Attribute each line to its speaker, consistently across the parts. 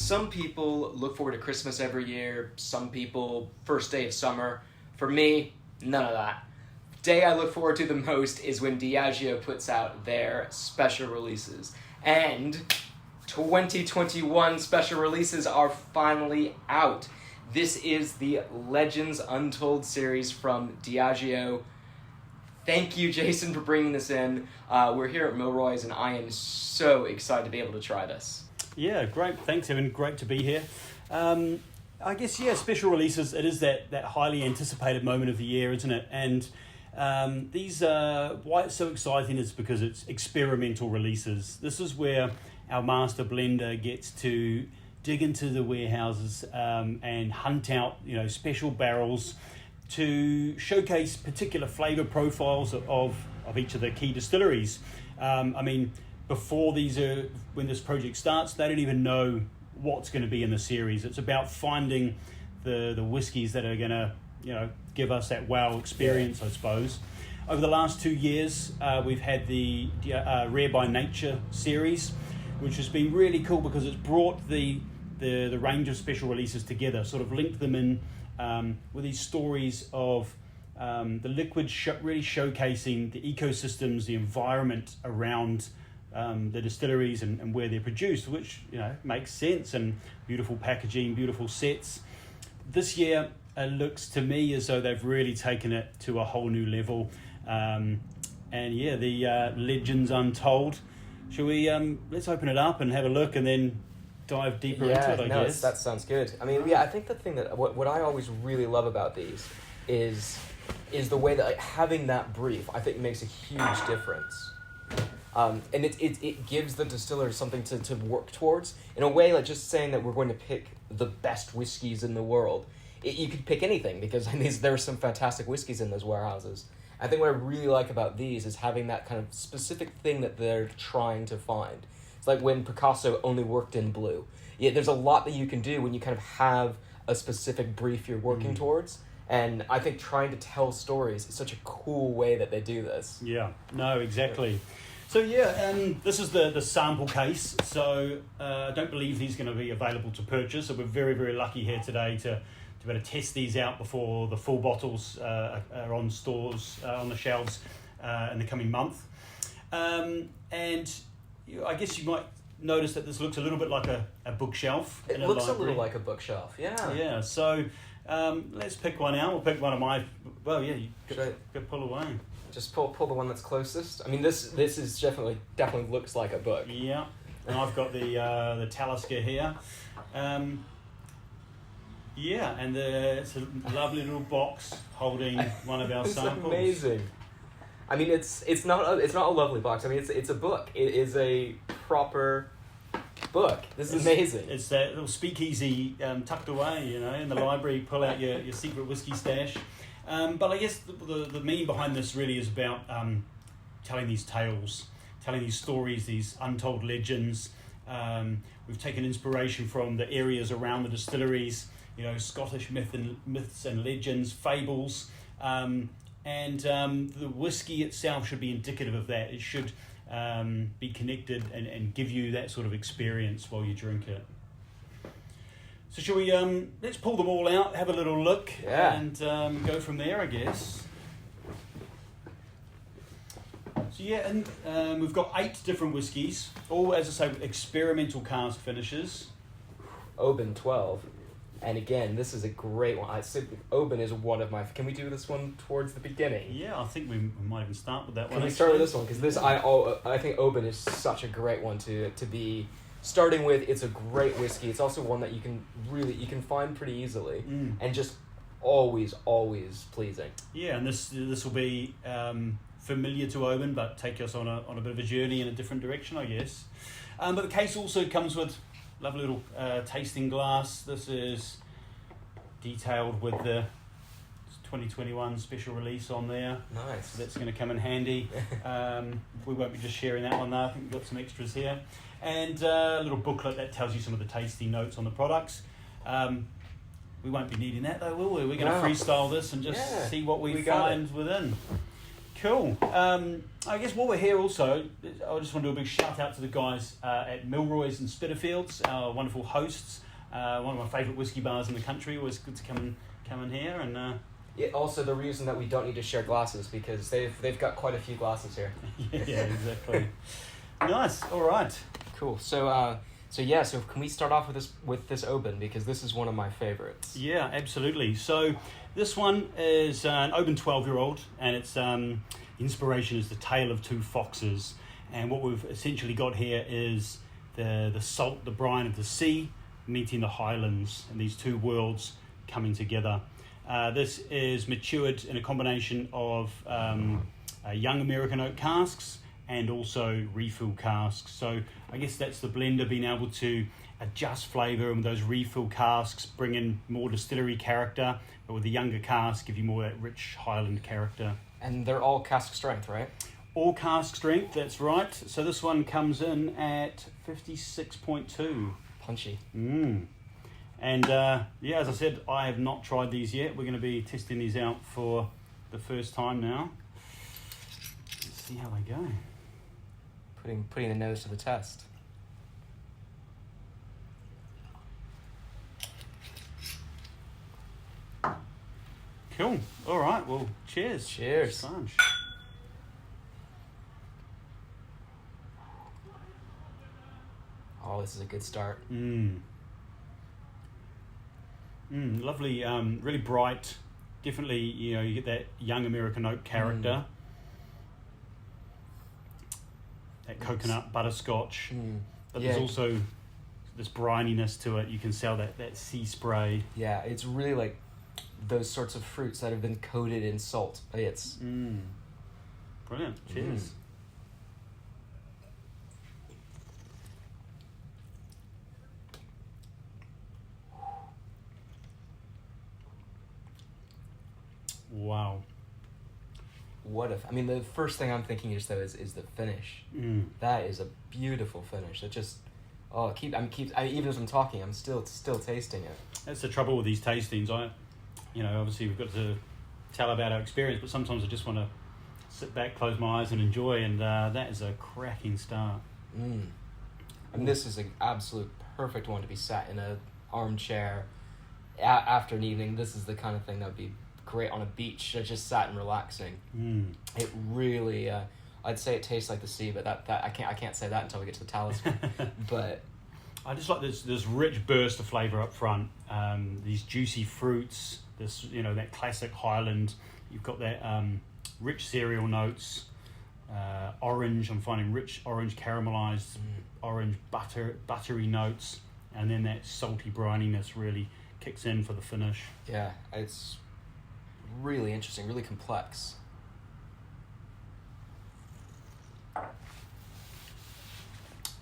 Speaker 1: Some people look forward to Christmas every year. Some people, first day of summer. For me, none of that. Day I look forward to the most is when Diageo puts out their special releases. And 2021 special releases are finally out. This is the Legends Untold series from Diageo. Thank you, Jason, for bringing this in. We're here at Milroy's, and I am so excited to be able to try this.
Speaker 2: Yeah, great. Thanks, Evan. Great to be here. I guess, special releases, it is that highly anticipated moment of the year, isn't it? And why it's so exciting is because it's experimental releases. This is where our master blender gets to dig into the warehouses and hunt out, special barrels to showcase particular flavour profiles of each of the key distilleries. Before when this project starts, they don't even know what's going to be in the series. It's about finding the whiskies that are going to, give us that wow experience, I suppose. Over the last 2 years, we've had the Rare by Nature series, which has been really cool because it's brought the range of special releases together, sort of linked them in with these stories of the liquid really showcasing the ecosystems, the environment around the distilleries and where they're produced, which makes sense, and beautiful packaging, beautiful sets. This year it looks to me as though they've really taken it to a whole new level, the Legends Untold. Shall we let's open it up and have a look and then dive deeper into it, I guess?
Speaker 1: That sounds good. I think the thing that what I always really love about these is the way that having that brief, I think, makes a huge difference. And it gives the distillers something to work towards. In a way, like just saying that we're going to pick the best whiskies in the world. You could pick anything because there are some fantastic whiskies in those warehouses. I think what I really like about these is having that kind of specific thing that they're trying to find. It's like when Picasso only worked in blue. Yeah, there's a lot that you can do when you kind of have a specific brief you're working towards. And I think trying to tell stories is such a cool way that they do this.
Speaker 2: Yeah, no, exactly. So this is the sample case. So I don't believe these are going to be available to purchase. So we're very, very lucky here today to be able to test these out before the full bottles are on stores, on the shelves in the coming month. And I guess you might notice that this looks a little bit like a bookshelf.
Speaker 1: It looks a little like a bookshelf, yeah.
Speaker 2: Yeah, so let's pick one out. We'll pick one of my... Well, yeah, you could pull away.
Speaker 1: Just pull the one that's closest. This is definitely looks like a book.
Speaker 2: Yeah, and I've got the Talisker here. And it's a lovely little box holding one of our samples.
Speaker 1: It's amazing. It's not a lovely box. It's a book. It is a proper book. This is amazing.
Speaker 2: It's that little speakeasy tucked away, in the library. Pull out your secret whiskey stash. But I guess the meaning behind this really is about telling these tales, telling these stories, these untold legends. We've taken inspiration from the areas around the distilleries, Scottish myths and legends, fables, and the whiskey itself should be indicative of that. It should be connected and give you that sort of experience while you drink it. So shall we, let's pull them all out, have a little look, and go from there, I guess. So and we've got 8 different whiskies, all, as I say, experimental cask finishes.
Speaker 1: Oban 12. And again, this is a great one. Oban is one of my... Can we do this one towards the beginning?
Speaker 2: Yeah, I think we might even start with that one.
Speaker 1: Can we start with this one? Because I think Oban is such a great one to be starting with. It's a great whiskey. It's also one that you can find pretty easily, and just always pleasing. Yeah,
Speaker 2: and this will be familiar to Oban, but take us on a bit of a journey in a different direction, I guess. But the case also comes with lovely little tasting glass. This is detailed with the 2021 special release on there.
Speaker 1: Nice.
Speaker 2: So that's going to come in handy. We won't be just sharing that one though. I think we've got some extras here. And a little booklet that tells you some of the tasty notes on the products. We won't be needing that though, will we? We're going to freestyle this and just see what we find within. Cool. I guess while we're here also, I just want to do a big shout out to the guys at Milroy's and Spitalfields, our wonderful hosts. One of my favourite whiskey bars in the country. Was good to come in here and.
Speaker 1: Yeah, also the reason that we don't need to share glasses because they've got quite a few glasses here.
Speaker 2: Yeah, exactly. Nice. All right.
Speaker 1: Cool. So can we start off with this oban because this is one of my favorites.
Speaker 2: Yeah, absolutely. So this one is an oban 12-year-old, and its inspiration is the tale of two foxes. And what we've essentially got here is the salt, the brine of the sea meeting the highlands, and these two worlds coming together. This is matured in a combination of young American oak casks and also refill casks. So I guess that's the blender being able to adjust flavour, and those refill casks bring in more distillery character, but with the younger cask give you more that rich Highland character. And
Speaker 1: they're all cask strength, right?
Speaker 2: All cask strength, that's right. So this one comes in at 56.2.
Speaker 1: Punchy.
Speaker 2: And as I said, I have not tried these yet. We're going to be testing these out for the first time now. Let's see how they go.
Speaker 1: Putting the nose to the test.
Speaker 2: Cool. All right. Well, cheers.
Speaker 1: Cheers.
Speaker 2: Sponge.
Speaker 1: Oh, this is a good start.
Speaker 2: Lovely, really bright. Definitely, you get that young American oak character. That coconut butterscotch. But there's also this brininess to it. You can sell that sea spray.
Speaker 1: Yeah, it's really like those sorts of fruits that have been coated in salt. It's
Speaker 2: brilliant. Cheers. Wow.
Speaker 1: The first thing I'm thinking just though is the finish. That is a beautiful finish. It just even as I'm talking, I'm still tasting it.
Speaker 2: That's the trouble with these tastings. Obviously we've got to tell about our experience, but sometimes I just want to sit back, close my eyes and enjoy, and that is a cracking start.
Speaker 1: This is an absolute perfect one to be sat in an armchair after an evening. This is the kind of thing that would be great on a beach, just sat and relaxing. It really, I'd say it tastes like the sea, but that I can't say that until we get to the Talisker. But
Speaker 2: I just like this rich burst of flavour up front. These juicy fruits, this that classic Highland. You've got that rich cereal notes, orange. I'm finding rich orange caramelised, orange buttery notes, and then that salty brininess really kicks in for the finish.
Speaker 1: Yeah, it's really interesting, really complex.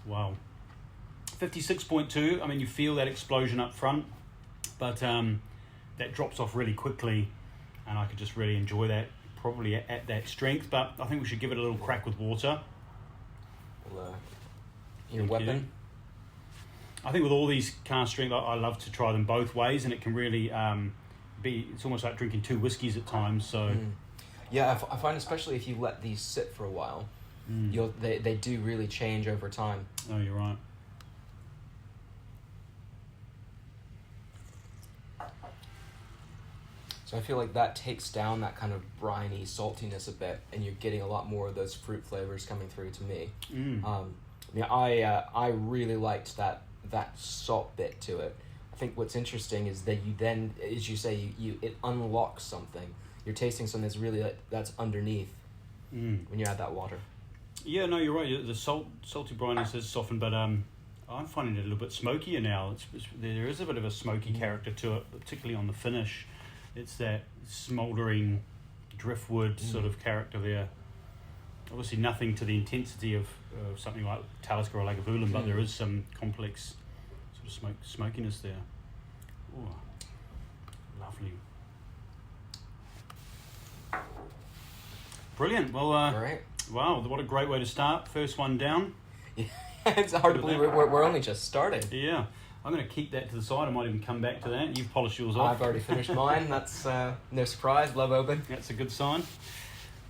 Speaker 2: Wow. 56.2, you feel that explosion up front, but that drops off really quickly, and I could just really enjoy that, probably at that strength, but I think we should give it a little crack with water.
Speaker 1: Your weapon?
Speaker 2: I think with all these cask strength, I love to try them both ways, and it can really it's almost like drinking two whiskies at times. So
Speaker 1: yeah, I find especially if you let these sit for a while, they do really change over time.
Speaker 2: Oh, you're right.
Speaker 1: So I feel like that takes down that kind of briny saltiness a bit, and you're getting a lot more of those fruit flavors coming through to me. I really liked that salt bit to it. I think what's interesting is that you then, as you say, it unlocks something. You're tasting something that's really that's underneath when you add that water.
Speaker 2: Yeah, no, you're right. The salty brininess has softened, but I'm finding it a little bit smokier now. There is a bit of a smoky character to it, particularly on the finish. It's that smouldering driftwood sort of character there. Obviously nothing to the intensity of something like Talisker or Lagavulin, but there is some complex sort of smokiness there. Oh, lovely. Brilliant. Well,
Speaker 1: right.
Speaker 2: Wow, what a great way to start. First one down.
Speaker 1: Yeah, it's hard to believe we're only just starting.
Speaker 2: Yeah. I'm going to keep that to the side. I might even come back to that. You've polished yours off.
Speaker 1: I've already finished mine. That's no surprise. Love oban.
Speaker 2: That's a good sign.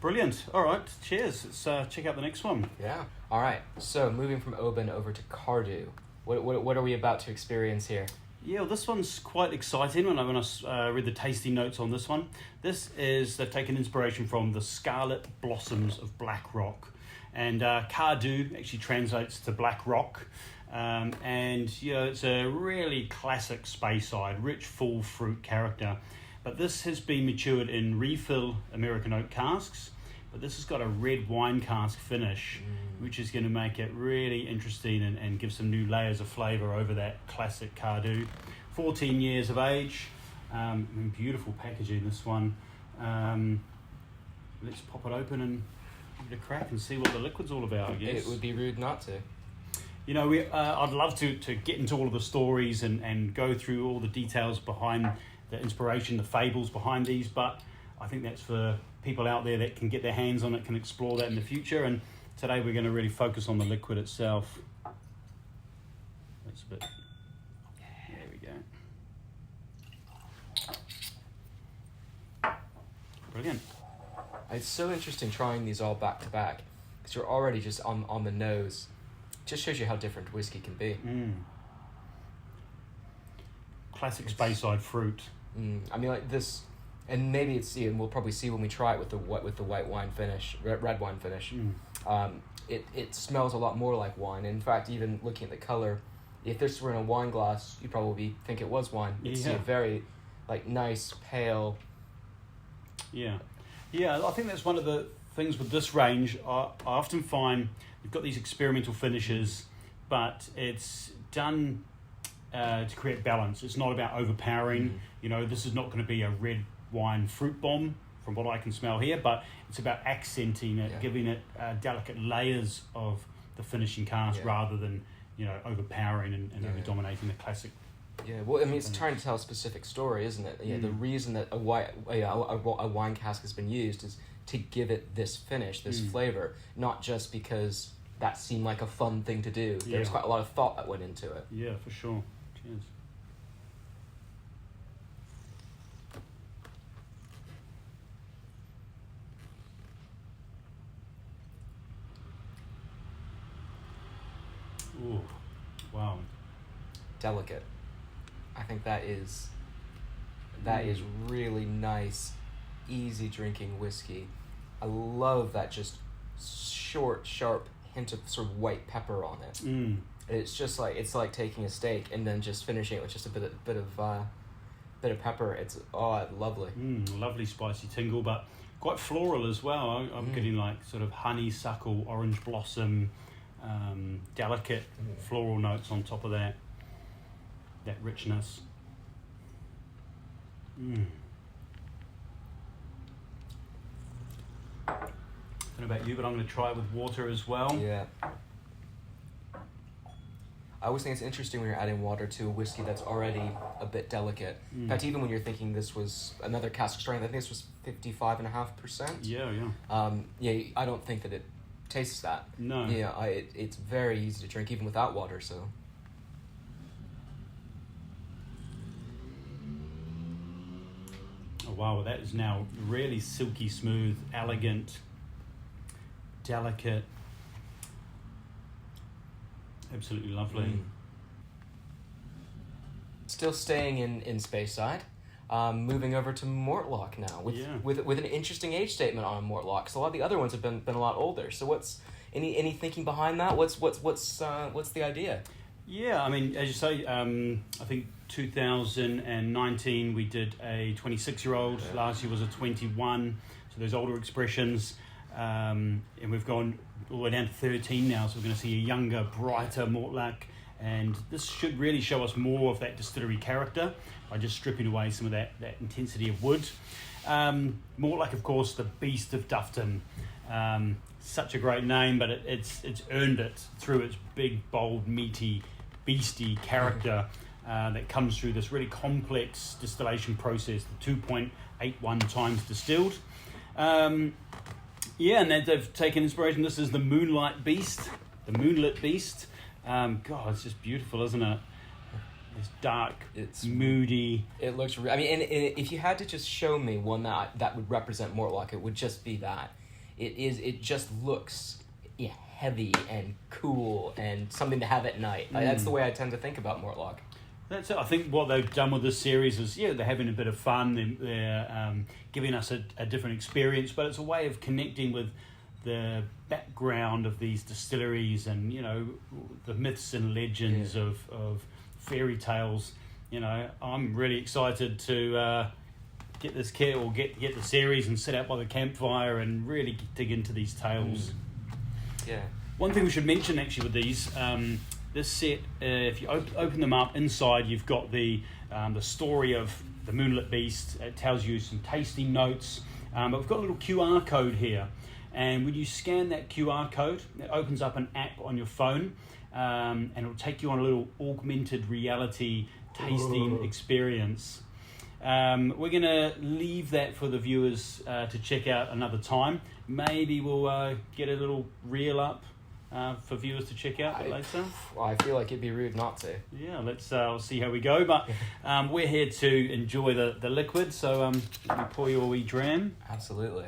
Speaker 2: Brilliant. All right, cheers. Let's check out the next one.
Speaker 1: Yeah. All right. So moving from oban over to Cardhu, what are we about to experience here?
Speaker 2: Yeah, well, this one's quite exciting. When I read the tasting notes on this one, they've taken inspiration from the Scarlet Blossoms of Black Rock, and Cardhu actually translates to Black Rock, and it's a really classic Speyside, rich, full fruit character. But this has been matured in refill American oak casks, but this has got a red wine cask finish, which is going to make it really interesting and give some new layers of flavour over that classic Cardhu. 14 years of age, beautiful packaging, this one. Let's pop it open and give it a crack and see what the liquid's all about, I guess.
Speaker 1: It would be rude not to.
Speaker 2: I'd love to get into all of the stories and go through all the details behind the inspiration, the fables behind these, but I think that's for people out there that can get their hands on it, can explore that in the future. And today we're going to really focus on the liquid itself. That's a bit. There we go. Brilliant.
Speaker 1: It's so interesting trying these all back to back because you're already just on the nose. Just shows you how different whiskey can be.
Speaker 2: Classic Speyside fruit.
Speaker 1: I mean, like this, and maybe and we'll probably see when we try it with the white wine finish, red wine finish. It smells a lot more like wine. In fact, even looking at the color, if this were in a wine glass, you'd probably think it was wine. It's a very nice pale.
Speaker 2: Yeah, I think that's one of the things with this range. I often find you've got these experimental finishes, but it's done to create balance. It's not about overpowering. This is not going to be a red wine fruit bomb from what I can smell here, but it's about accenting it, giving it delicate layers of the finishing cask rather than overpowering and over-dominating the classic. Yeah,
Speaker 1: well, I mean, it's trying to tell a specific story, isn't it? Yeah, the reason that a wine cask has been used is to give it this finish, this flavor, not just because that seemed like a fun thing to do. There's quite a lot of thought that went into it.
Speaker 2: Yeah, for sure. Cheers. Ooh, wow.
Speaker 1: Delicate. I think that is really nice, easy drinking whiskey. I love that just short, sharp hint of sort of white pepper on it. It's just it's like taking a steak and then just finishing it with just a bit of pepper. It's lovely.
Speaker 2: Lovely spicy tingle, but quite floral as well. I'm getting sort of honeysuckle, orange blossom, delicate floral notes on top of that richness. I don't know about you, but I'm going to try it with water as well.
Speaker 1: Yeah. I always think it's interesting when you're adding water to a whiskey that's already a bit delicate. In fact, even when you're thinking this was another cask strength, I think this was 55.5%.
Speaker 2: Yeah.
Speaker 1: I don't think that it tastes that.
Speaker 2: No.
Speaker 1: Yeah, it's very easy to drink even without water, so.
Speaker 2: Oh, wow, that is now really silky smooth, elegant, delicate. Absolutely lovely.
Speaker 1: Still staying in Speyside, moving over to Mortlach now with an interesting age statement on Mortlach. So a lot of the other ones have been a lot older. So what's any thinking behind that? What's the idea?
Speaker 2: Yeah, I mean, as you say, I think 2019 we did a 26-year-old. Last year was a 21. So those older expressions, and we've gone all the way down to 13 now. So we're going to see a younger, brighter Mortlach, and this should really show us more of that distillery character by just stripping away some of that intensity of wood. Mortlach, of course, the Beast of Dufton. Such a great name, but it's earned it through its big, bold, meaty, beastie character that comes through this really complex distillation process, the 2.81 times distilled. And they've taken inspiration. This is the Moonlit Beast. God, it's just beautiful, isn't it? It's dark, it's moody.
Speaker 1: It looks. And if you had to just show me one that would represent Mortlach, it would just be that. it just looks heavy and cool and something to have at night. That's the way I tend to think about Mortlach.
Speaker 2: That's it. I think what they've done with this series is, they're having a bit of fun. They're giving us a different experience, but it's a way of connecting with the background of these distilleries and, the myths and legends of fairy tales. I'm really excited to get this kit or get the series and sit out by the campfire and really dig into these tales.
Speaker 1: Yeah.
Speaker 2: One thing we should mention actually with these, this set, if you open them up, inside you've got the story of the Moonlit Beast. It tells you some tasting notes, but we've got a little QR code here, and when you scan that QR code, it opens up an app on your phone, and it'll take you on a little augmented reality tasting experience. We're going to leave that for the viewers to check out another time. Maybe we'll get a little reel up for viewers to check out a bit later.
Speaker 1: I feel like it'd be rude not to.
Speaker 2: Yeah, let's see how we go. But we're here to enjoy the liquid, so let me pour you a wee dram.
Speaker 1: Absolutely.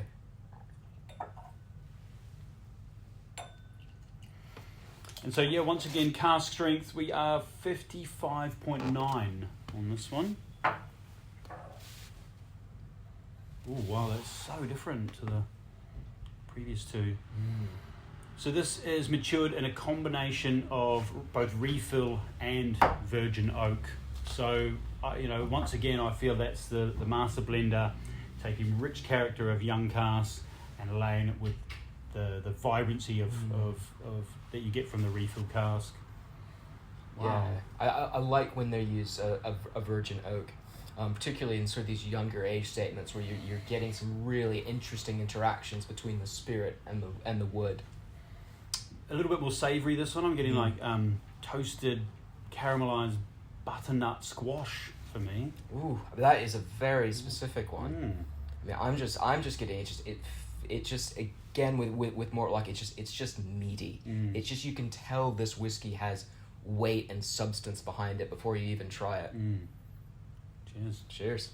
Speaker 2: And so, once again, cask strength, we are 55.9 on this one. Oh, wow, that's so different to the previous two. So this is matured in a combination of both refill and virgin oak. So, once again, I feel that's the master blender taking rich character of young casks and laying it with the vibrancy of that you get from the refill cask. Wow.
Speaker 1: Yeah, I like when they use a virgin oak. Particularly in sort of these younger age statements where you're getting some really interesting interactions between the spirit and the wood.
Speaker 2: A little bit more savoury this one. I'm getting like toasted caramelised butternut squash for me. Ooh,
Speaker 1: that is a very specific one. I mean, I'm just getting it just again with Mortlach, it's just meaty. It's just, you can tell this whiskey has weight and substance behind it before you even try it.
Speaker 2: Cheers.
Speaker 1: Cheers.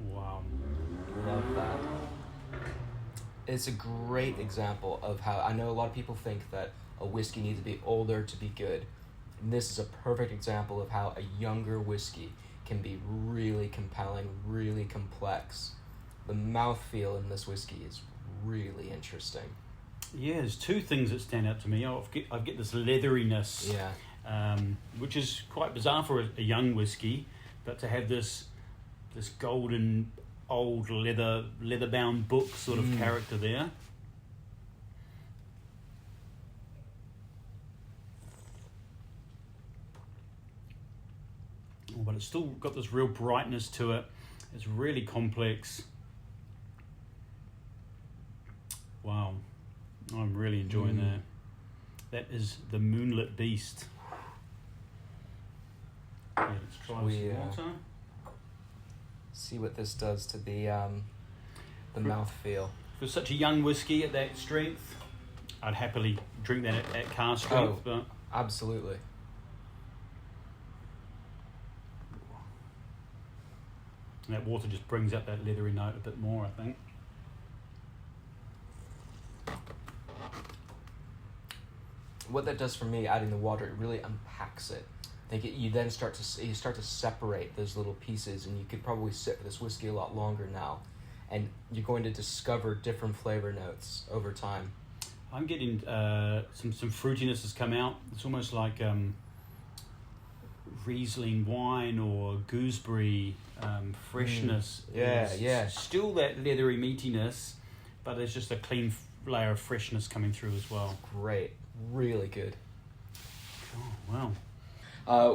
Speaker 2: Wow.
Speaker 1: Love that. It's a great example of how, I know a lot of people think that a whiskey needs to be older to be good. And this is a perfect example of how a younger whiskey can be really compelling, really complex. The mouthfeel in this whiskey is really interesting.
Speaker 2: Yeah, there's two things that stand out to me. I get this leatheriness, which is quite bizarre for a young whiskey, but to have this golden old leather-bound book sort of character there. Oh, but it's still got this real brightness to it. It's really complex. Wow, I'm really enjoying that. That is the Moonlit Beast. Yeah, let's try some water.
Speaker 1: See what this does to the mouthfeel.
Speaker 2: For such a young whiskey at that strength, I'd happily drink that at cask strength. But
Speaker 1: absolutely.
Speaker 2: And that water just brings up that leathery note a bit more, I think.
Speaker 1: What that does for me, adding the water, it really unpacks it. I think you then start to separate those little pieces, and you could probably sit with this whiskey a lot longer now, and you're going to discover different flavor notes over time.
Speaker 2: I'm getting some fruitiness has come out. It's almost like Riesling wine or gooseberry freshness. Still that leathery meatiness, but there's just a clean layer of freshness coming through as well.
Speaker 1: Great. Really good.
Speaker 2: Oh, wow.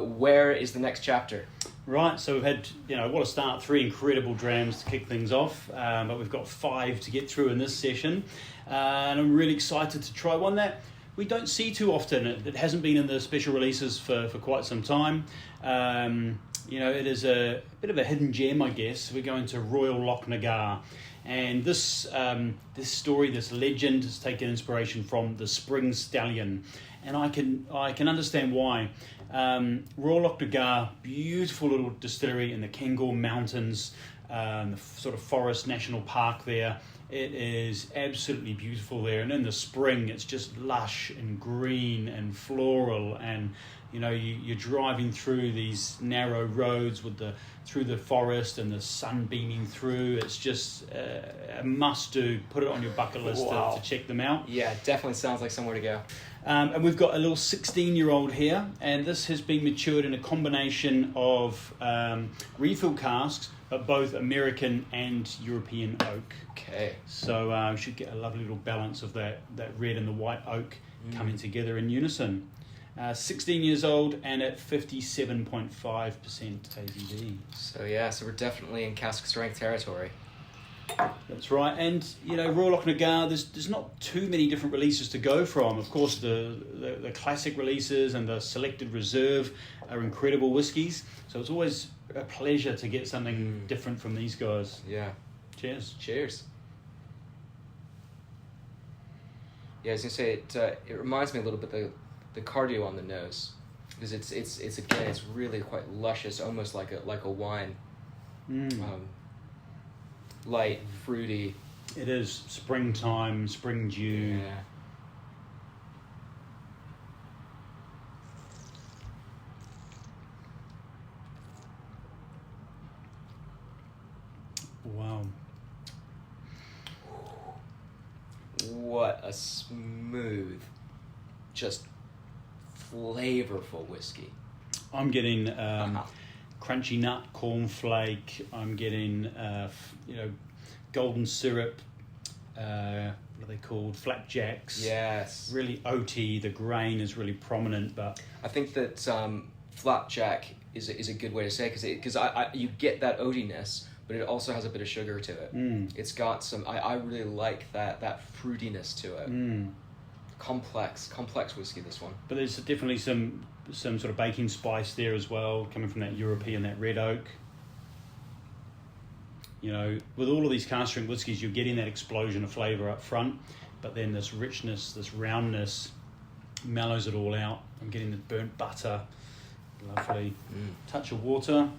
Speaker 1: Where is the next chapter?
Speaker 2: Right, so we've had, what a start, 3 incredible drams to kick things off, but we've got 5 to get through in this session, and I'm really excited to try one that we don't see too often. It hasn't been in the special releases for quite some time. It is a bit of a hidden gem, I guess. We're going to Royal Lochnagar, And this story, this legend, has taken inspiration from the Spring Stallion, and I can understand why. Royal Lochnagar, beautiful little distillery in the Cairngorm Mountains, the sort of forest national park there. It is absolutely beautiful there, and in the spring it's just lush and green and floral, and you're driving through these narrow roads through the forest and the sun beaming through. It's just a must-do. Put it on your bucket list to check them out.
Speaker 1: Yeah, definitely sounds like somewhere to go.
Speaker 2: And we've got a little 16-year-old here, and this has been matured in a combination of refill casks, but both American and European oak.
Speaker 1: Okay.
Speaker 2: So we should get a lovely little balance of that red and the white oak coming together in unison. 16 years old and at 57.5% ABV.
Speaker 1: So we're definitely in cask strength territory.
Speaker 2: That's right, and Royal Lochnagar, there's not too many different releases to go from. Of course, the classic releases and the selected reserve are incredible whiskies. So it's always a pleasure to get something different from these guys.
Speaker 1: Yeah.
Speaker 2: Cheers.
Speaker 1: Cheers. Yeah, I was gonna say it reminds me a little bit of the Cardhu on the nose, because it's really quite luscious, almost like a wine. Light, fruity.
Speaker 2: It is springtime, spring dew.
Speaker 1: Yeah.
Speaker 2: Wow.
Speaker 1: What a smooth, just flavorful whiskey.
Speaker 2: I'm getting crunchy nut, cornflake. I'm getting golden syrup. What are they called? Flapjacks.
Speaker 1: Yes.
Speaker 2: Really oaty. The grain is really prominent, but
Speaker 1: I think that flapjack is a good way to say it, because you get that oatiness, but it also has a bit of sugar to it. It's got some. I really like that fruitiness to it. Complex whiskey, this one.
Speaker 2: But there's definitely some sort of baking spice there as well, coming from that European, that red oak. With all of these cask strength whiskies, you're getting that explosion of flavour up front, but then this richness, this roundness, mellows it all out. I'm getting the burnt butter, lovely touch of water.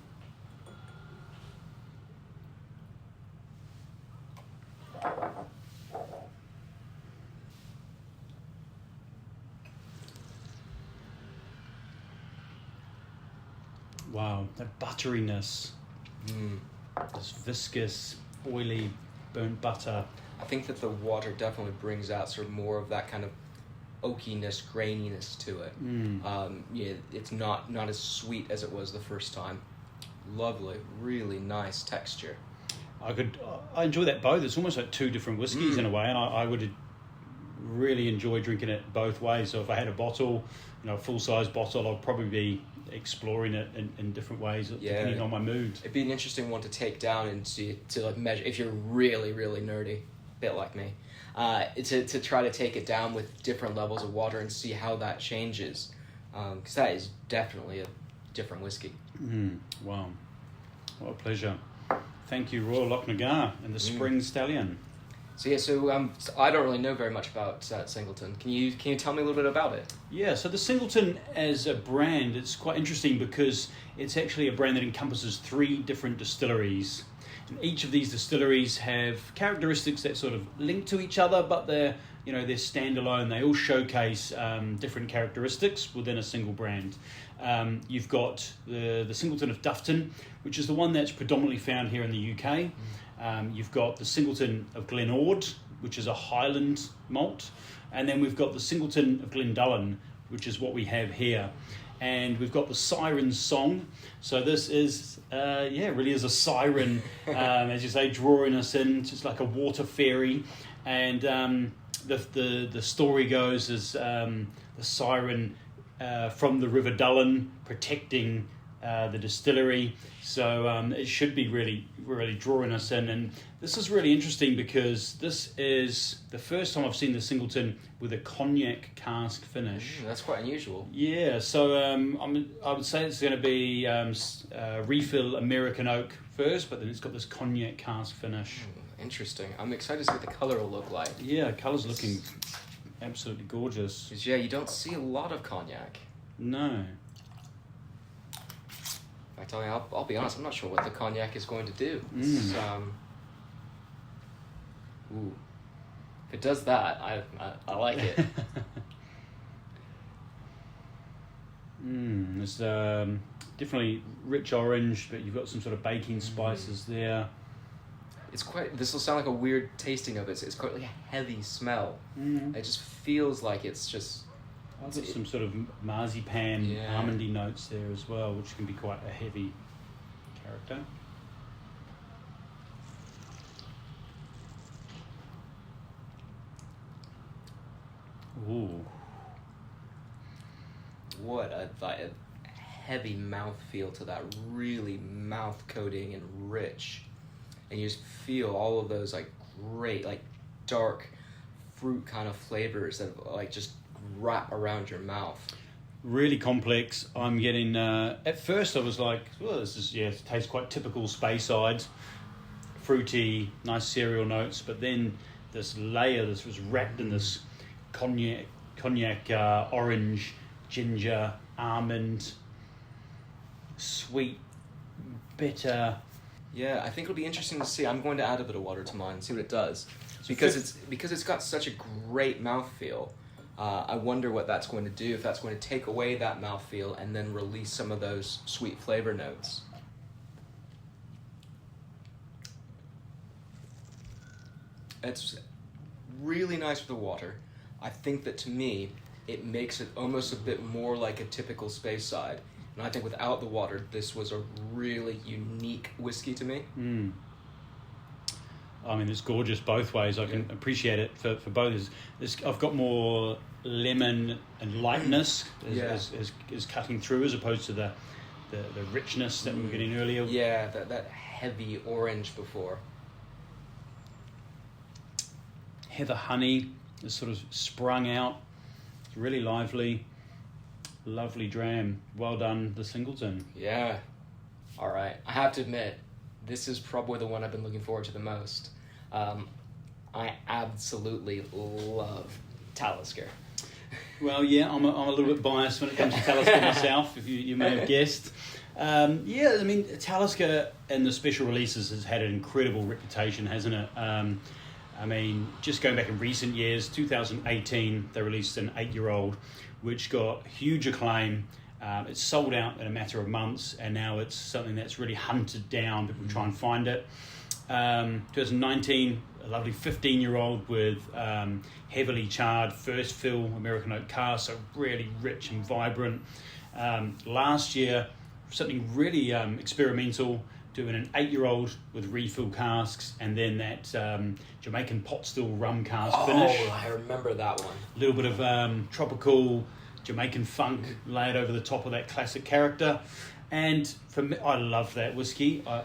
Speaker 2: Wow, that butteriness, this viscous, oily, burnt butter.
Speaker 1: I think that the water definitely brings out sort of more of that kind of oakiness, graininess to it. It's not as sweet as it was the first time. Lovely, really nice texture.
Speaker 2: I enjoy that both. It's almost like two different whiskies in a way, and I would really enjoy drinking it both ways. So if I had a bottle, a full-size bottle, I'd probably be exploring it in different ways depending on my mood.
Speaker 1: It'd be an interesting one to take down and to measure if you're really, really nerdy, a bit like me, to try to take it down with different levels of water and see how that changes, because that is definitely a different whiskey.
Speaker 2: Wow, what a pleasure. Thank you, Royal Lochnagar and the Spring Stallion.
Speaker 1: So I don't really know very much about Singleton. Can you tell me a little bit about it?
Speaker 2: Yeah, so the Singleton as a brand, it's quite interesting because it's actually a brand that encompasses 3 different distilleries. And each of these distilleries have characteristics that sort of link to each other, but they're standalone. They all showcase different characteristics within a single brand. You've got the Singleton of Duffton, which is the one that's predominantly found here in the UK. You've got the Singleton of Glenord, which is a Highland malt, and then we've got the Singleton of Glendullan, which is what we have here. And we've got the Siren Song. So this is, really is a siren, as you say, drawing us in, just like a water fairy. And the story goes as the siren from the River Dullan protecting the distillery. So it should be really, really drawing us in. And this is really interesting because this is the first time I've seen the Singleton with a cognac cask finish.
Speaker 1: That's quite unusual.
Speaker 2: Yeah, so I would say it's going to be refill American oak first, but then it's got this cognac cask finish.
Speaker 1: interesting. I'm excited to see what the color will look like.
Speaker 2: Yeah, colour's looking absolutely gorgeous.
Speaker 1: 'Cause, yeah, you don't see a lot of cognac.
Speaker 2: No.
Speaker 1: In fact, I'll be honest, I'm not sure what the cognac is going to do. Ooh. If it does that, I like it.
Speaker 2: There's definitely rich orange, but you've got some sort of baking spices there.
Speaker 1: It's quite. This will sound like a weird tasting of it. It's quite like a heavy smell. It just feels like it's just.
Speaker 2: I've got some sort of marzipan, almondy notes there as well, which can be quite a heavy character. Ooh.
Speaker 1: What a heavy mouthfeel to that, really mouth coating and rich. And you just feel all of those like great, like dark fruit kind of flavors that like just wrap around your mouth.
Speaker 2: Really complex. I'm getting, at first I was like, well, this is, it tastes quite typical Speyside, fruity, nice cereal notes, but then this layer, this was wrapped in this cognac, orange, ginger, almond, sweet, bitter.
Speaker 1: Yeah, I think it'll be interesting to see. I'm going to add a bit of water to mine and see what it does. Because it's got such a great mouthfeel. I wonder what that's going to do, if that's going to take away that mouthfeel and then release some of those sweet flavor notes. It's really nice with the water. I think that to me, it makes it almost a bit more like a typical Speyside. And I think without the water, this was a really unique whiskey to me.
Speaker 2: I mean, it's gorgeous both ways. I can appreciate it for both. I've got more lemon and lightness is cutting through as opposed to the richness that we were getting earlier.
Speaker 1: Yeah, that heavy orange before.
Speaker 2: Heather honey is sort of sprung out. It's really lively. Lovely dram. Well done, the Singleton.
Speaker 1: Yeah. All right. I have to admit, this is probably the one I've been looking forward to the most. I absolutely love Talisker.
Speaker 2: Well, yeah, I'm a little bit biased when it comes to Talisker myself, if you may have guessed. I mean, Talisker and the special releases has had an incredible reputation, hasn't it? I mean, just going back in recent years, 2018, they released an 8-year-old, which got huge acclaim. It's sold out in a matter of months, and now it's something that's really hunted down. People try and find it. 2019, a lovely 15-year-old with heavily charred first fill American oak cask, so really rich and vibrant. Last year, something really experimental, doing an 8-year-old with refill casks, and then that Jamaican pot still rum cask finish.
Speaker 1: Oh, I remember that one.
Speaker 2: A little bit of tropical Jamaican funk layered over the top of that classic character. And for me, I love that whiskey. I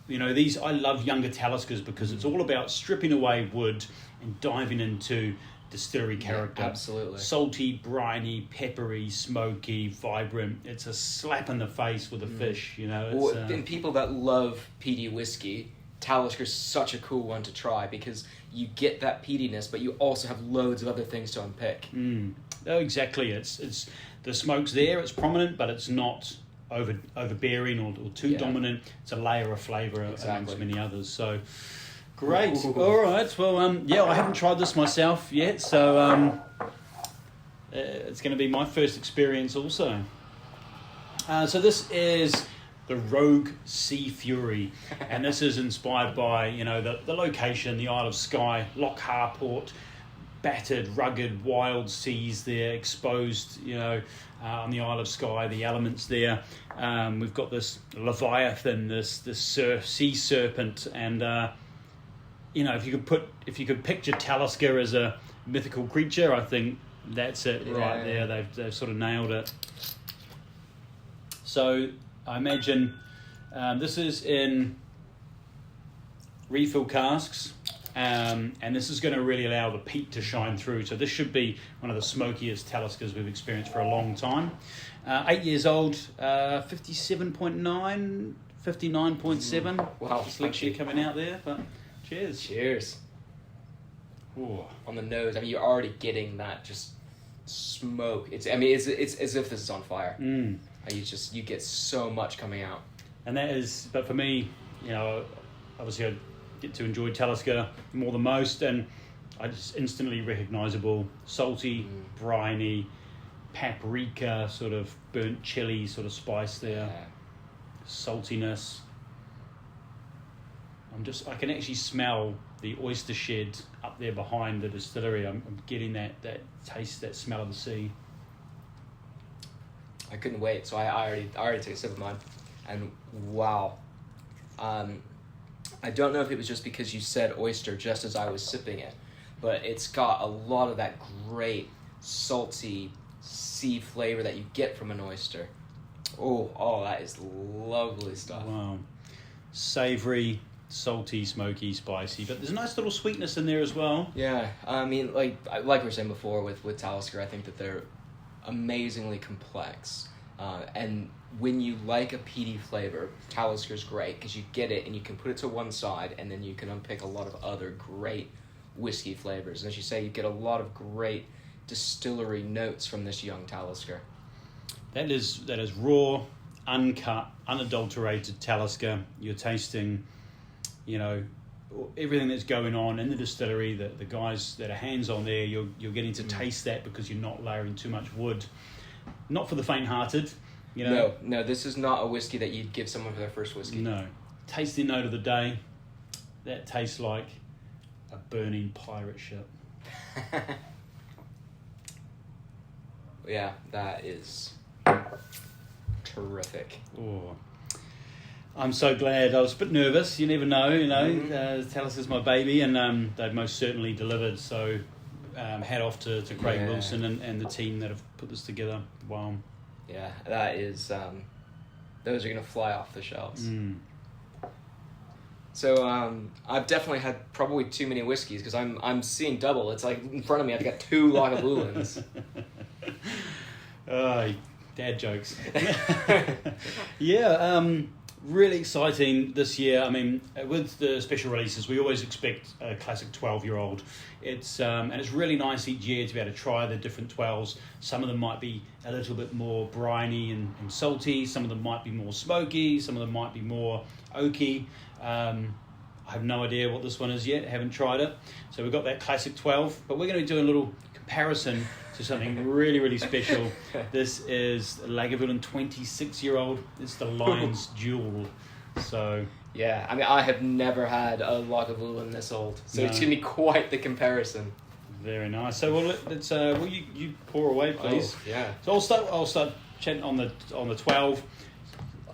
Speaker 2: love younger Taliskers because it's all about stripping away wood and diving into distillery character.
Speaker 1: Yeah, absolutely.
Speaker 2: Salty, briny, peppery, smoky, vibrant. It's a slap in the face with a fish,
Speaker 1: And people that love peaty whiskey, Talisker's such a cool one to try because you get that peatiness, but you also have loads of other things to unpick.
Speaker 2: Oh, exactly. It's the smoke's there, it's prominent, but it's not overbearing or too dominant. It's a layer of flavour amongst many others. So, great. Ooh. All right. Well, I haven't tried this myself yet, so it's going to be my first experience also. So this is the Rogue Sea Fury, and this is inspired by the location, the Isle of Skye, Lochnagar port. Battered, rugged, wild seas there, exposed, on the Isle of Skye, the elements there. We've got this Leviathan, this sea serpent, and if you could picture Talisker as a mythical creature, I think that's it right there. They've sort of nailed it. So I imagine this is in refill casks. And this is going to really allow the peat to shine through. So this should be one of the smokiest Taliskers we've experienced for a long time. 8 years old, 57.9, 59.7.
Speaker 1: Wow.
Speaker 2: Dyslexia coming out there, but Cheers.
Speaker 1: Cheers.
Speaker 2: Ooh.
Speaker 1: On the nose, I mean, you're already getting that just smoke. It's as if this is on fire. You get so much coming out.
Speaker 2: And that is, but for me, you know, obviously I get to enjoy Talisker more than most, and I just instantly recognisable, salty, briny, paprika, sort of burnt chili sort of spice there, saltiness. I can actually smell the oyster shed up there behind the distillery. I'm getting that taste, that smell of the sea.
Speaker 1: I couldn't wait, so I already took a sip of mine, and wow. I don't know if it was just because you said oyster just as I was sipping it, but it's got a lot of that great salty sea flavor that you get from an oyster. Oh, that is lovely stuff.
Speaker 2: Wow. Savoury, salty, smoky, spicy, but there's a nice little sweetness in there as well.
Speaker 1: Yeah, I mean, like we were saying before with Talisker, I think that they're amazingly complex. And when you like a peaty flavor, Talisker's great because you get it and you can put it to one side, and then you can unpick a lot of other great whiskey flavors. And as you say, you get a lot of great distillery notes from this young Talisker.
Speaker 2: That is raw, uncut, unadulterated Talisker. You're tasting, you know, everything that's going on in the distillery. The guys that are hands-on there, you're getting to taste that because you're not layering too much wood. Not for the faint-hearted, you know.
Speaker 1: No, this is not a whiskey that you'd give someone for their first whiskey.
Speaker 2: No. Tasting note of the day, that tastes like a burning pirate ship.
Speaker 1: Yeah, that is terrific.
Speaker 2: Oh, I'm so glad. I was a bit nervous. You never know, you know. Talisker's my baby, and they've most certainly delivered. So, hat off to Craig Wilson and the team that have put this together. Wow.
Speaker 1: Yeah, that is. Those are gonna fly off the shelves. So I've definitely had probably too many whiskeys because I'm seeing double. It's like in front of me, I've got 2 Lagavulins.
Speaker 2: Dad jokes. Yeah, really exciting this year. I mean, with the special releases, we always expect a classic 12-year-old. It's and it's really nice each year to be able to try the different 12s. Some of them might be a little bit more briny and salty. Some of them might be more smoky. Some of them might be more oaky. I have no idea what this one is yet. Haven't tried it. So we've got that classic 12, but we're going to be doing a little comparison to something really, really special. This is Lagavulin 26-year-old. It's the Lion's Jewel. So
Speaker 1: yeah, I mean, I have never had a Lagavulin this old, so it's going to be quite the comparison.
Speaker 2: Very nice. So let's will you pour away, please?
Speaker 1: Oh, yeah.
Speaker 2: So I'll start chatting on the 12.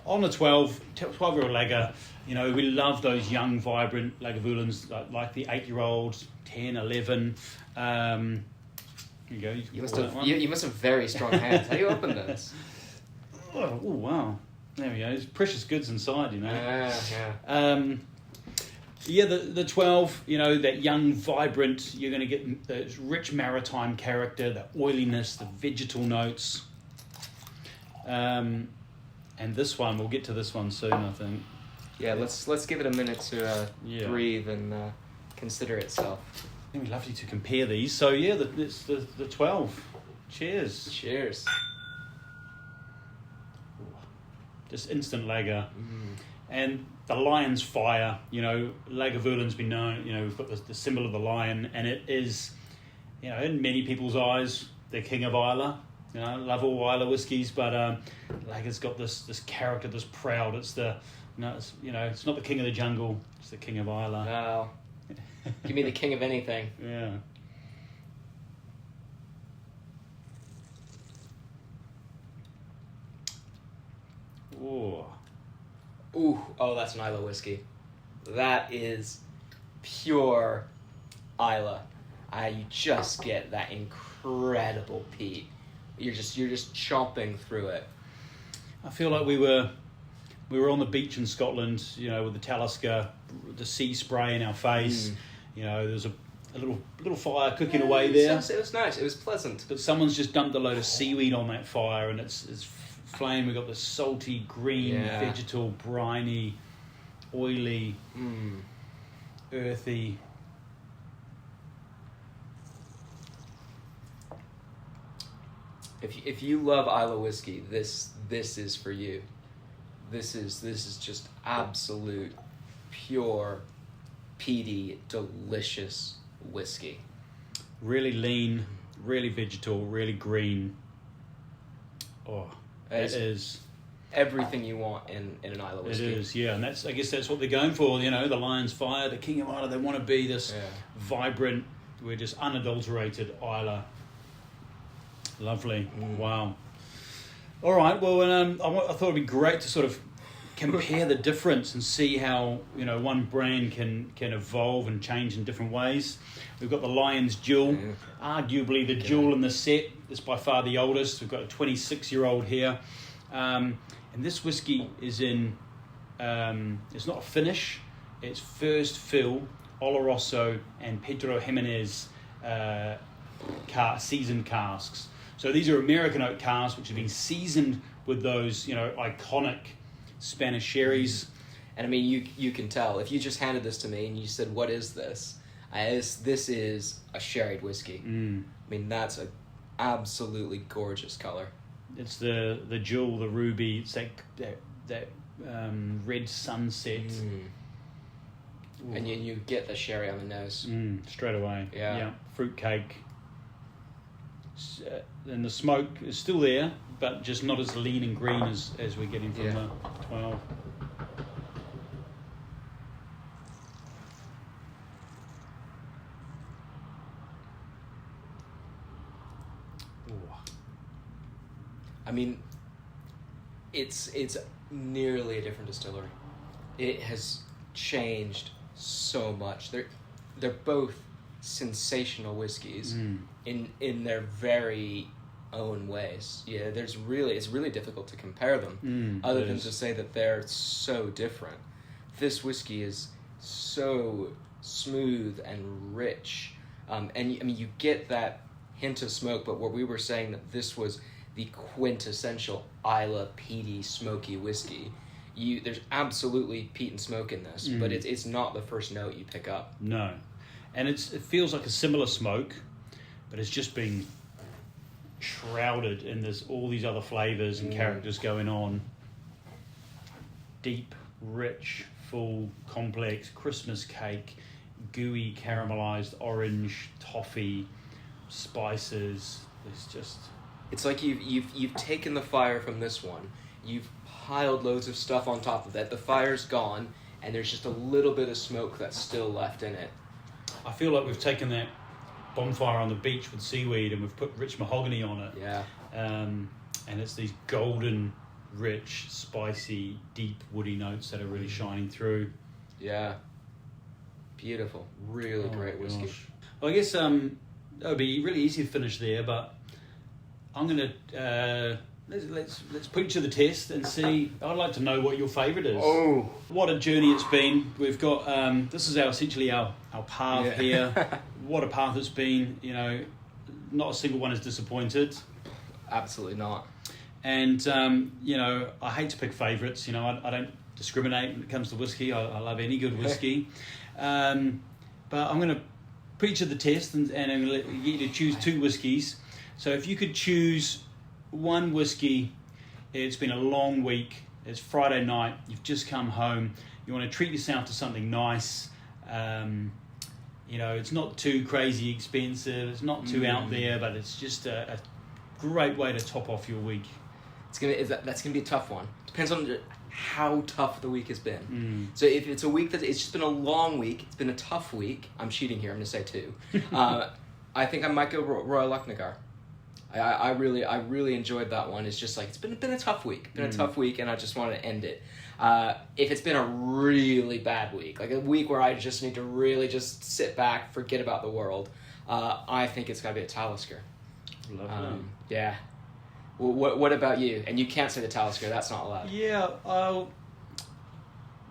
Speaker 2: On the 12-year-old lager, you know, we love those young, vibrant Lagavulins like the 8-year-olds, 10, 11. Here you go.
Speaker 1: You must have very strong hands. How do you open this?
Speaker 2: Oh, wow. There we go. There's precious goods inside, you know.
Speaker 1: Yeah.
Speaker 2: The 12, you know, that young, vibrant, you're going to get the rich maritime character, the oiliness, the vegetal notes. And this one, we'll get to this one soon, I think.
Speaker 1: Yeah, let's give it a minute to breathe and consider itself.
Speaker 2: It'd be lovely to compare these. So yeah, it's the 12. Cheers.
Speaker 1: Cheers.
Speaker 2: Just instant lager. And the lion's fire, you know, Lagavulin's been known, you know, we've got the symbol of the lion, and it is, you know, in many people's eyes, the king of Islay. You know, love all Islay whiskies, but Lager's got this character, this proud. It's it's not the king of the jungle. It's the king of Islay.
Speaker 1: No, give me the king of anything.
Speaker 2: Yeah.
Speaker 1: Oh, that's an Islay whiskey. That is pure Islay. You just get that incredible peat. You're just chomping through it.
Speaker 2: I feel like we were on the beach in Scotland, you know, with the Talisker, the sea spray in our face. You know, there's a little fire cooking away there.
Speaker 1: It was nice. It was pleasant.
Speaker 2: But someone's just dumped a load of seaweed on that fire, and it's flame. We've got the salty, green, vegetal, briny, oily. earthy.
Speaker 1: If you love Islay whiskey, this is for you. This is just absolute, pure, peaty, delicious whiskey.
Speaker 2: Really lean, really vegetal, really green. Oh, it is
Speaker 1: everything you want in an Islay whiskey.
Speaker 2: It is, yeah, and I guess that's what they're going for. You know, the Lion's Fire, the King of Islay. They want to be this vibrant, we're just unadulterated Islay. Lovely. Wow. All right. Well, I thought it'd be great to sort of compare the difference and see how, you know, one brand can evolve and change in different ways. We've got the Lion's Jewel, arguably the jewel in the set. It's by far the oldest. We've got a 26-year-old here, and this whiskey is in. It's not a finish. It's first fill, Oloroso and Pedro Jimenez seasoned casks. So these are American oak casks which have been seasoned with those, you know, iconic Spanish sherries.
Speaker 1: And I mean, you can tell if you just handed this to me and you said, "What is this?" This is a sherried whiskey. I mean, that's an absolutely gorgeous color.
Speaker 2: It's the jewel, the ruby. It's that red sunset.
Speaker 1: And you get the sherry on the nose
Speaker 2: straight away.
Speaker 1: Yeah.
Speaker 2: Fruit cake. And the smoke is still there, but just not as lean and green as we're getting from the 12.
Speaker 1: I mean, it's nearly a different distillery. It has changed so much. They're both sensational whiskeys in their very own ways. Yeah, it's really difficult to compare them other than to say that they're so different. This whiskey is so smooth and rich, and I mean you get that hint of smoke, but where we were saying that this was the quintessential Islay peaty smoky whiskey, there's absolutely peat and smoke in this, but it's not the first note you pick up.
Speaker 2: No. And it feels like a similar smoke, but it's just been shrouded in all these other flavours and characters going on. Deep, rich, full, complex, Christmas cake, gooey, caramelised orange, toffee, spices.
Speaker 1: It's like you've taken the fire from this one, you've piled loads of stuff on top of that, the fire's gone, and there's just a little bit of smoke that's still left in it.
Speaker 2: I feel like we've taken that bonfire on the beach with seaweed and we've put rich mahogany on it.
Speaker 1: Yeah.
Speaker 2: And it's these golden, rich, spicy, deep, woody notes that are really shining through.
Speaker 1: Yeah. Beautiful. Really great whiskey.
Speaker 2: Gosh. Well, I guess it would be really easy to finish there, but I'm going to... Let's put you to the test and see. I'd like to know what your favourite is.
Speaker 1: Oh,
Speaker 2: what a journey it's been. We've got this is essentially our path here. What a path it's been. You know, not a single one is disappointed.
Speaker 1: Absolutely not.
Speaker 2: And you know, I hate to pick favourites. You know, I don't discriminate when it comes to whiskey. I love any good whiskey. But I'm going to put you to the test and I'm going to get you to choose two whiskies. So if you could choose one whiskey, it's been a long week, it's Friday night, you've just come home, you want to treat yourself to something nice, you know, it's not too crazy expensive, it's not too out there, but it's just a great way to top off your week.
Speaker 1: That's gonna be a tough one. Depends on how tough the week has been. So if it's a week it's just been a long week, it's been a tough week, I'm cheating here, I'm gonna say two. I think I might go Royal Lochnagar. I really enjoyed that one. It's just like it's been a tough week. A tough week, and I just want to end it. If it's been a really bad week, like a week where I just need to really just sit back, forget about the world, I think it's got to be a Talisker.
Speaker 2: Lovely.
Speaker 1: Yeah. Well, what about you? And you can't say the Talisker. That's not allowed.
Speaker 2: Yeah.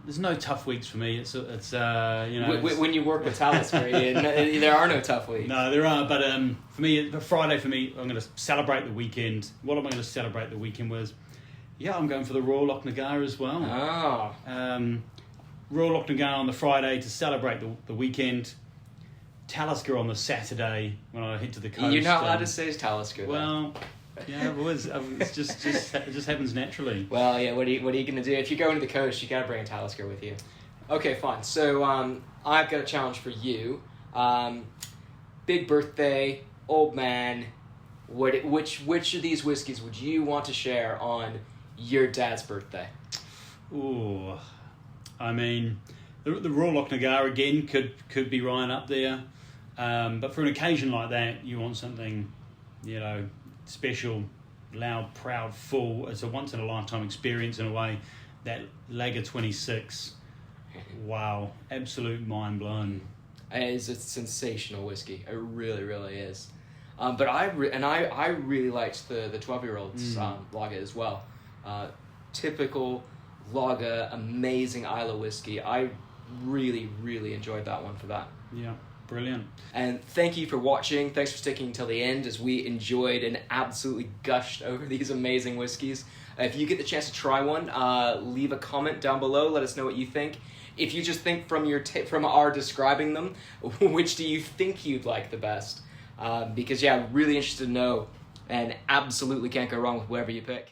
Speaker 2: There's no tough weeks for me. It's you know.
Speaker 1: When you work with Talisker, there are no tough weeks.
Speaker 2: No, there are. But for me, the Friday for me, I'm going to celebrate the weekend. What am I going to celebrate the weekend with? Yeah, I'm going for the Royal Lochnagar as well.
Speaker 1: Oh.
Speaker 2: Royal Lochnagar on the Friday to celebrate the weekend. Talisker on the Saturday when I head to the coast.
Speaker 3: You're not allowed to say Talisker.
Speaker 2: Well, yeah, it just happens naturally.
Speaker 3: Well, yeah. What are you gonna do if you're going to the coast? You gotta bring a Talisker with you. Okay, fine. So I've got a challenge for you. Big birthday, old man. Which of these whiskeys would you want to share on your dad's birthday?
Speaker 2: Ooh, I mean, the Royal Lochnagar again could be right up there, but for an occasion like that, you want something, special, loud, proud, full. It's a once in a lifetime experience in a way. That Lager 26, wow, absolute mind blown.
Speaker 3: It's a sensational whiskey. It really, really is. But I really liked the 12-year-old's lager as well. Typical lager, amazing Islay whiskey. I really, really enjoyed that one for that.
Speaker 2: Yeah, brilliant.
Speaker 3: And thank you for watching. Thanks for sticking until the end as we enjoyed and absolutely gushed over these amazing whiskeys. If you get the chance to try one, leave a comment down below. Let us know what you think. If you just think from our describing them, which do you think you'd like the best? Because, yeah, I'm really interested to know, and absolutely can't go wrong with whoever you pick.